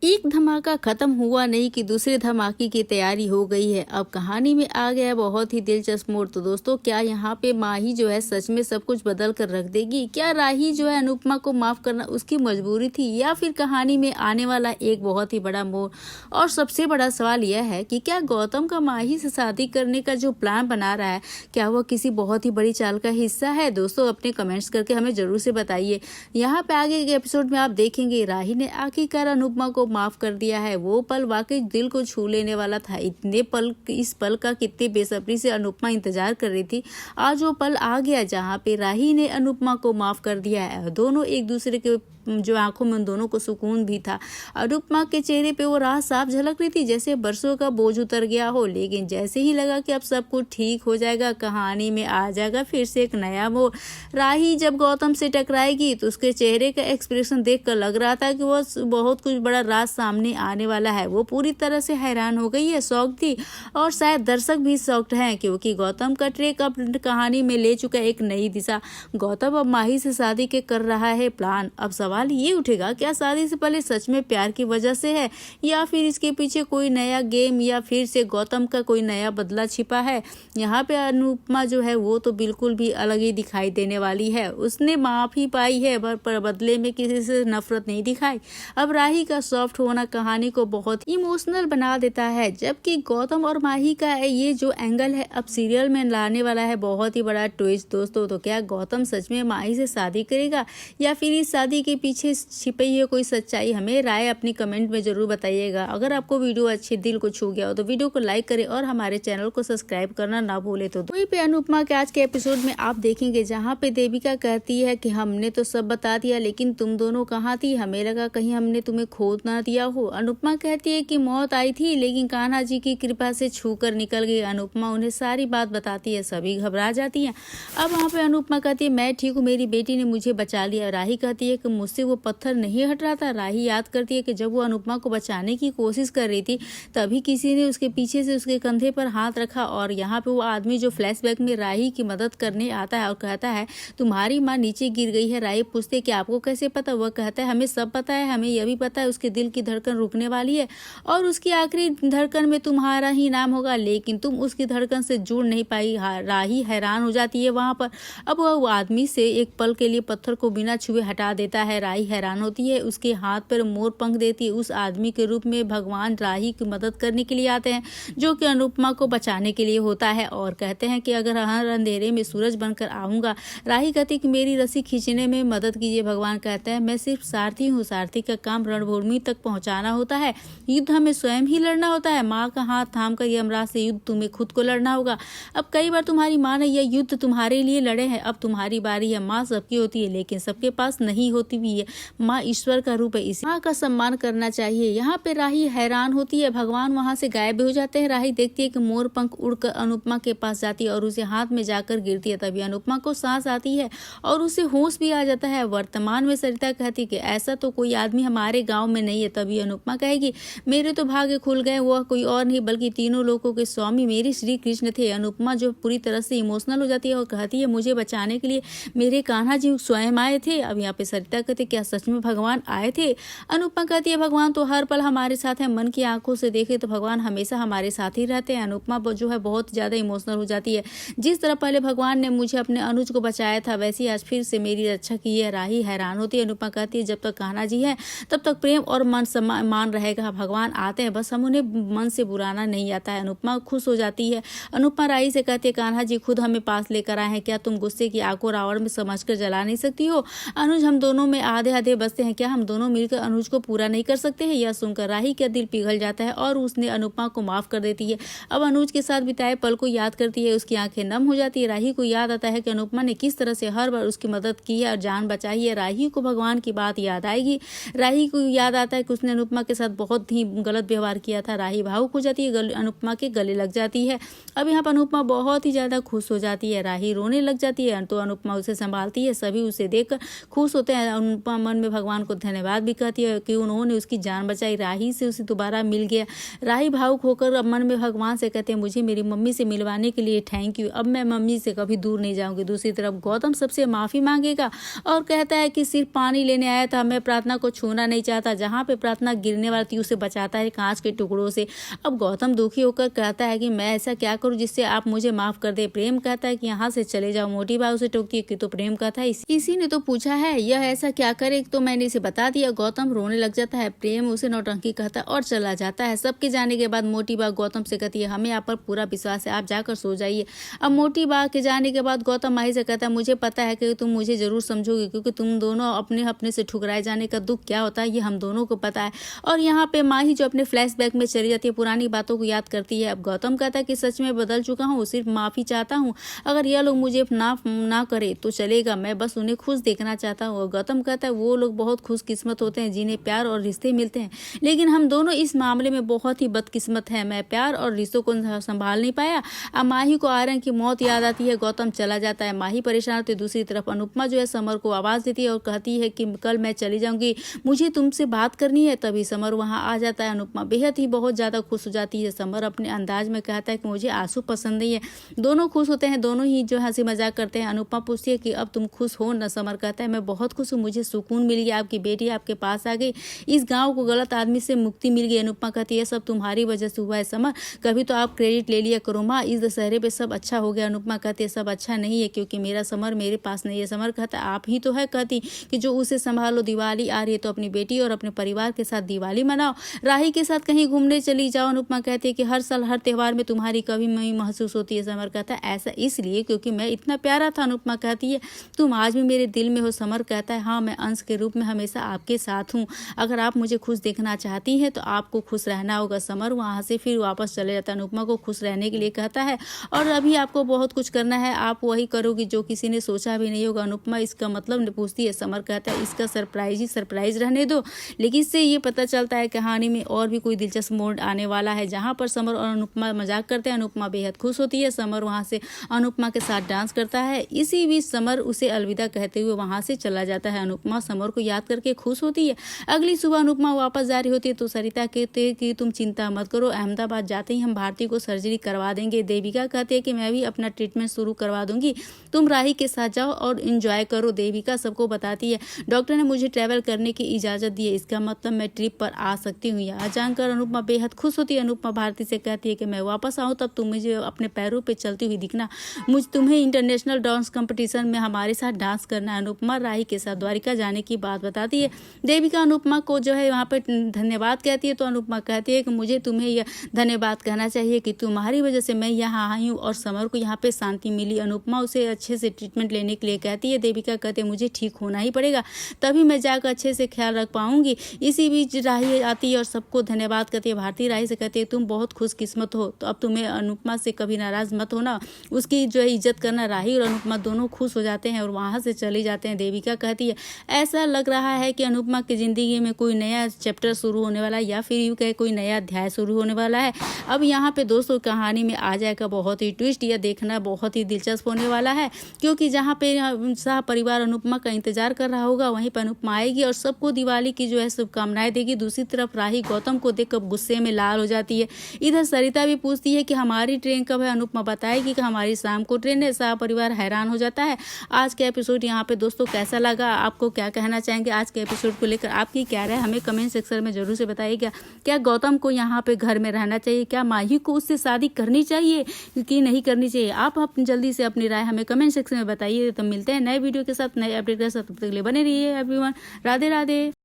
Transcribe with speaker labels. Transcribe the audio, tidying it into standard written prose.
Speaker 1: एक धमाका खत्म हुआ नहीं कि दूसरे धमाके की तैयारी हो गई है। अब कहानी में आ गया है बहुत ही दिलचस्प मोड़। तो दोस्तों, क्या यहाँ पे माही जो है सच में सब कुछ बदल कर रख देगी? क्या राही जो है अनुपमा को माफ करना उसकी मजबूरी थी, या फिर कहानी में आने वाला एक बहुत ही बड़ा मोड़? और सबसे बड़ा सवाल यह है कि क्या गौतम का माही से शादी करने का जो प्लान बना रहा है, क्या वह किसी बहुत ही बड़ी चाल का हिस्सा है? दोस्तों, अपने कमेंट्स करके हमें जरूर से बताइए। यहाँ पे आगे के एपिसोड में आप देखेंगे राही ने आखिरकार अनुपमा को माफ कर दिया है। वो पल वाकई दिल को छू लेने वाला था। इस पल का कितनी बेसब्री से अनुपमा इंतजार कर रही थी। आज वो पल आ गया जहाँ पे राही ने अनुपमा को माफ कर दिया है। दोनों एक दूसरे के जो आंखों में उन दोनों को सुकून भी था। अनुपमा के चेहरे पे वो राह साफ झलक रही थी, जैसे बरसों का बोझ उतर गया हो। लेकिन जैसे ही लगा कि अब सब कुछ ठीक हो जाएगा, कहानी में आ जाएगा फिर से एक नया मोड़। राही जब गौतम से टकराएगी तो उसके चेहरे का एक्सप्रेशन देखकर लग रहा था कि वो बहुत कुछ बड़ा राज सामने आने वाला है। वो पूरी तरह से हैरान हो गई है, शॉक थी, और शायद दर्शक भी शॉक्ड हैं, क्योंकि गौतम का ट्रेक अब कहानी में ले चुका एक नई दिशा। गौतम अब माही से शादी के कर रहा है प्लान। अब सवाल ये उठेगा, क्या शादी से पहले सच में प्यार की वजह से है, या फिर इसके पीछे कोई नया गेम, या फिर से गौतम का कोई नया बदला छिपा है? यहाँ पे अनुपमा जो है वो तो बिल्कुल भी अलग ही दिखाई देने वाली है। उसने माफी पाई है पर बदले में किसी से नफरत नहीं दिखाई। अब राही का सॉफ्ट होना कहानी को बहुत इमोशनल बना देता है, जबकि गौतम और माही का ये जो एंगल है अब सीरियल में लाने वाला है बहुत ही बड़ा ट्विस्ट। दोस्तों, तो क्या गौतम सच में माही से शादी करेगा, या फिर इस शादी के पीछे छिपी है कोई सच्चाई? हमें राय अपनी कमेंट में जरूर बताइएगा। अगर आपको वीडियो अच्छी दिल को छू गया हो तो वीडियो को लाइक करें और हमारे चैनल को सब्सक्राइब करना ना भूले। तो वहीं पे अनुपमा के आज के एपिसोड में आप देखेंगे जहाँ पे देविका कहती है कि हमने तो सब बता दिया, लेकिन तुम दोनों कहाँ थी? हमें लगा कहीं हमने तुम्हें खो ना दिया हो। अनुपमा कहती है कि मौत आई थी, लेकिन कान्हा जी की कृपा से छू कर निकल गई। अनुपमा उन्हें सारी बात बताती है, सभी घबरा जाती है। अब वहाँ पे अनुपमा कहती है मैं ठीक हूँ, मेरी बेटी ने मुझे बचा लिया। राही कहती है कि मुझसे वो पत्थर नहीं हट रहा था। राही याद करती है कि जब वो अनुपमा को बचाने की कोशिश कर रही थी, तभी किसी ने उसके पीछे से उसके कंधे पर हाथ रखा, और यहाँ पे वो आदमी जो फ्लैशबैक में राही की मदद करने आता है और कहता है तुम्हारी माँ नीचे गिर गई है। राही पूछते कि आपको कैसे पता? वह कहता है हमें सब पता है, हमें यह भी पता है उसके दिल की धड़कन रुकने वाली है और उसकी आखिरी धड़कन में तुम्हारा ही नाम होगा, लेकिन तुम उसकी धड़कन से जुड़ नहीं पाई। राही हैरान हो जाती है वहां पर। अब वह आदमी से एक पल के लिए पत्थर को बिना छुए हटा देता है। राही हैरान होती है, उसके हाथ पर मोर पंख देती है। उस आदमी के रूप में भगवान राही की मदद करने के लिए आते हैं, जो कि अनुपमा को बचाने के लिए होता है, और कहते हैं कि अगर हर अंधेरे में सूरज बनकर आऊंगा। राही कहती कि मेरी रस्सी खींचने में मदद कीजिए। भगवान कहते हैं मैं सिर्फ सारथी हूँ, सारथी का काम रणभूमि तक पहुंचाना होता है, युद्ध हमें स्वयं ही लड़ना होता है। माँ का हाथ थाम कर यमराज से युद्ध तुम्हें खुद को लड़ना होगा। अब कई बार तुम्हारी माँ ने यह युद्ध तुम्हारे लिए लड़े हैं, अब तुम्हारी बारी है। माँ सबकी होती है, लेकिन सबके पास नहीं होती भी है। माँ ईश्वर का रूप है, इसी माँ का सम्मान करना चाहिए। यहाँ पे राही हैरान होती है, भगवान वहां से गायब हो जाते हैं। राही देखती है कि मोर पंख उड़कर अनुपमा के पास जाती है और उसे हाथ में जाकर गिरती है। तभी अनुपमा को सांस आती है और उसे होश भी आ जाता है। वर्तमान में सरिता कहती कि ऐसा तो कोई आदमी हमारे गांव में नहीं है। तभी अनुपमा कहेगी मेरे तो भाग्य खुल गए, वह कोई और नहीं बल्कि तीनों लोगों के स्वामी मेरे श्री कृष्ण थे। अनुपमा जो पूरी तरह से इमोशनल हो जाती है और कहती है मुझे बचाने के लिए मेरे कान्हा जी स्वयं आए थे। अब यहाँ पे सरिता कहती क्या सच में भगवान आए थे? अनुपमा कहती है भगवान तो हर पल हमारे साथ है, मन की आंखों से देखे तो भगवान हमेशा हमारे साथ ही रहते हैं। अनुपमा जो है बहुत ज्यादा इमोशनल हो जाती है। जिस तरह पहले भगवान ने मुझे अपने अनुज को बचाया था, वैसे ही आज फिर से मेरी रक्षा की है। राही हैरान होती है। अनुपमा कहती है जब तक कान्हा जी है तब तक प्रेम और मन सम्मान रहेगा। भगवान आते हैं, बस हम उन्हें मन से बुलाना नहीं आता है। अनुपमा खुश हो जाती है। अनुपमा राही से कहती है कान्हा जी खुद हमें पास लेकर आए हैं, क्या तुम गुस्से की आग को रावण में समझकर जला नहीं सकती हो? अनुज हम दोनों में आधे आधे बसते हैं, क्या हम दोनों मिलकर अनुज को पूरा नहीं कर सकते हैं? यह सुनकर राही का दिल पिघल जाता है और उसने अनुपमा को माफ कर देती है। अब अनुज के साथ बिताए पल को याद करती है, उसकी आंखें नम हो जाती है। राही को याद आता है कि अनुपमा ने किस तरह से हर बार उसकी मदद की है और जान बचाई है। राही को भगवान की बात याद आएगी। राही को याद आता है कि उसने अनुपमा के साथ बहुत ही गलत व्यवहार किया था। राही भावुक हो जाती है, अनुपमा के गले लग जाती है। अब यहाँ पर अनुपमा बहुत ही ज्यादा खुश हो जाती है। राही रोने लग जाती है तो अनुपमा उसे संभालती है। सभी उसे देखकर खुश होते हैं। अनुपमा मन में भगवान को धन्यवाद भी कहती है कि उन्होंने उसकी जान बचाई, राही से उसे दोबारा मिल गया। राही भावुक होकर अब मन में भगवान से कहते हैं मुझे मेरी मम्मी से मिलवाने के लिए थैंक यू, अब मैं मम्मी से कभी दूर नहीं जाऊंगी। दूसरी तरफ गौतम सबसे माफी मांगेगा और कहता है कि सिर्फ पानी लेने आया था, मैं प्रार्थना को छूना नहीं चाहता। जहाँ पे प्रार्थना गिरने वाली थी उसे बचाता है कांच के टुकड़ों से। अब गौतम दुखी होकर कहता है कि मैं ऐसा क्या करूं जिससे आप मुझे माफ कर दे। प्रेम कहता है कि यहाँ से चले जाओ। मोटी बात उसे टोकती है कि तो प्रेम कहता है इसी ने तो पूछा है, यह ऐसा क्या करे तो मैंने इसे बता दिया। गौतम रोने लग जाता है। प्रेम उसे नौटंकी कहता है और चला जाता है। सबके जाने के बाद मोटी बात गौतम से कहती है हमें आप पर पूरा विश्वास है, आप जाकर सो जाइए। अब मोटी बात के जाने के बाद गौतम माही से कहता है मुझे पता है कि तुम मुझे जरूर समझोगे, क्योंकि तुम दोनों अपने अपने से ठुकराए जाने का दुख क्या होता है ये हम दोनों को पता है। और यहाँ पे माही जो अपने फ्लैशबैक में चली जाती है, पुरानी बातों को याद करती है। अब गौतम कहता है कि सच में बदल चुका हूँ, सिर्फ माफी चाहता हूँ। अगर यह लोग मुझे ना करे तो चलेगा, मैं बस उन्हें खुश देखना चाहता हूँ। और गौतम कहता है वो लोग बहुत खुशकिस्मत होते हैं जिन्हें प्यार और रिश्ते मिलते हैं, लेकिन हम दोनों इस मामले में बहुत ही बदकिस्मत है। मैं प्यार और रिश्तों को संभाल नहीं पाया। अब माही को आर्यन की मौत याद आती है। गौतम चला जाता है। माही परेशान होती है। दूसरी तरफ अनुपमा जो है समर को आवाज देती है और कहती है कि कल मैं चली जाऊंगी, मुझे तुमसे बात करनी है। तभी समर वहां आ जाता है। अनुपमा बेहद ही बहुत ज्यादा खुश हो जाती है। समर अपने अंदाज में कहता है कि मुझे आंसू पसंद नहीं है। दोनों खुश होते हैं, दोनों ही जो हंसी मजाक करते हैं। अनुपमा पूछती है कि अब तुम खुश हो न? समर कहता है मैं बहुत खुश हूँ, मुझे सुकून मिल गया, आपकी बेटी आपके पास आ गई, इस गाँव को गलत आदमी से मुक्ति मिल गई। अनुपमा कहती है सब तुम्हारी वजह से हुआ है समर, कभी तो आप क्रेडिट ले लिया करो माँ, इस दशहरे पे सब अच्छा हो गया। अनुपमा कहती है सब अच्छा नहीं है क्योंकि मेरा समर मेरे पास नहीं है। समर कहता है आप ही तो है कहती कि जो उसे संभालो, दिवाली आ रही है तो अपनी बेटी और अपने परिवार के साथ दिवाली मनाओ, राही के साथ कहीं घूमने चली जाओ। अनुपमा कहती है कि हर साल हर त्योहार में तुम्हारी कभी नहीं महसूस होती है। समर कहता है ऐसा इसलिए क्योंकि मैं इतना प्यारा था। अनुपमा कहती है तुम आज भी मेरे दिल में हो। समर कहता है हाँ, मैं अंश के रूप में हमेशा आपके साथ हूँ, अगर आप मुझे खुश देखना चाहती हैं तो आपको खुश रहना होगा। समर वहाँ से फिर वापस चले जाता है। अनुपमा को खुश रहने के लिए कहता है और अभी आपको बहुत कुछ करना है, आप वही करोगी जो किसी ने सोचा भी नहीं होगा। अनुपमा इसका मतलब पूछती है। समर कहता है इसका सरप्राइज ही सरप्राइज रहने दो। लेकिन इससे ये पता चलता है कहानी में और भी कोई दिलचस्प मोड़ आने वाला है, जहाँ पर समर और अनुपमा मजाक करते हैं। अनुपमा बेहद खुश होती है। समर वहाँ से अनुपमा के साथ डांस करता है। इसी बीच समर उसे अलविदा कहते हुए वहाँ से चला जाता है। अनुपमा समर को याद करके खुश होती है। अगली सुबह अनुपमा वापस जा रही होती है तो सरिता कहते हैं कि तुम चिंता मत करो, अहमदाबाद जाते ही हम भारती को सर्जरी करवा देंगे। देविका कहते हैं कि मैं भी अपना ट्रीटमेंट शुरू करवा दूंगी, तुम राही के साथ जाओ और एंजॉय करो। देविका सबको बताती है डॉक्टर ने मुझे ट्रैवल करने की इजाजत दी है, इसका मतलब मैं ट्रिप पर आ सकती हूँ। यह जानकर अनुपमा बेहद खुश होती है। अनुपमा भारती से कहती है कि मैं वापस आऊँ तब तुम मुझे अपने पैरों पे चलती हुई दिखना, मुझ तुम्हें इंटरनेशनल डांस कंपटीशन में हमारे साथ डांस करना है। अनुपमा राही के साथ द्वारिका जाने की बात बताती है। देविका अनुपमा को जो है वहाँ पे धन्यवाद कहती है तो अनुपमा कहती है कि मुझे तुम्हें यह धन्यवाद कहना चाहिए कि तुम्हारी वजह से मैं यहाँ आई हूँ और समर को यहाँ पे शांति मिली। अनुपमा उसे अच्छे से ट्रीटमेंट लेने के लिए कहती है। देविका कहते हैं मुझे ठीक होना ही पड़ेगा, तभी मैं जाकर अच्छे से ख्याल रख पाऊंगी। इसी बीच राही आती है और सबको धन्यवाद करती है। भारती राही से कहती है तुम बहुत खुशकिस्मत हो, तो अब तुम्हें अनुपमा से कभी नाराज मत होना, उसकी जो है इज्जत करना। राही और अनुपमा दोनों खुश हो जाते हैं और वहाँ से चले जाते हैं। देविका कहती है ऐसा लग रहा है कि अनुपमा की जिंदगी में कोई नया चैप्टर शुरू होने वाला है, या फिर यूँ कहे कोई नया अध्याय शुरू होने वाला है। अब यहाँ पे दोस्तों कहानी में आ जाएगा बहुत ही ट्विस्ट, यह देखना बहुत ही दिलचस्प होने वाला है, क्योंकि जहाँ पे शाह परिवार अनुपमा का इंतजार कर रहा होगा वहीं पर अनुपमा आएगी और सबको दिवाली की जो है शुभकामनाएं देगी। दूसरी तरफ राही गौतम को देखकर गुस्से में लाल हो जाती है। इधर सरिता भी पूछती है कि हमारी ट्रेन कब है। अनुपमा बताएगी कि हमारी शाम को ट्रेन है। शाह परिवार हैरान हो जाता है। आज का एपिसोड यहाँ पे दोस्तों कैसा लगा, आपको क्या कहना चाहेंगे आज के एपिसोड को लेकर, आपकी क्या राय हमें कमेंट सेक्शन में जरूर से बताइएगा। क्या गौतम को यहाँ पे घर में रहना चाहिए, क्या माही को उससे शादी करनी चाहिए कि नहीं करनी चाहिए, आप जल्दी से अपनी राय हमें कमेंट सेक्शन में बताइए। तो मिलते हैं नए वीडियो के साथ, नए अपडेट के साथ, तब तक के लिए बने रहिए एवरीवन। राधे राधे।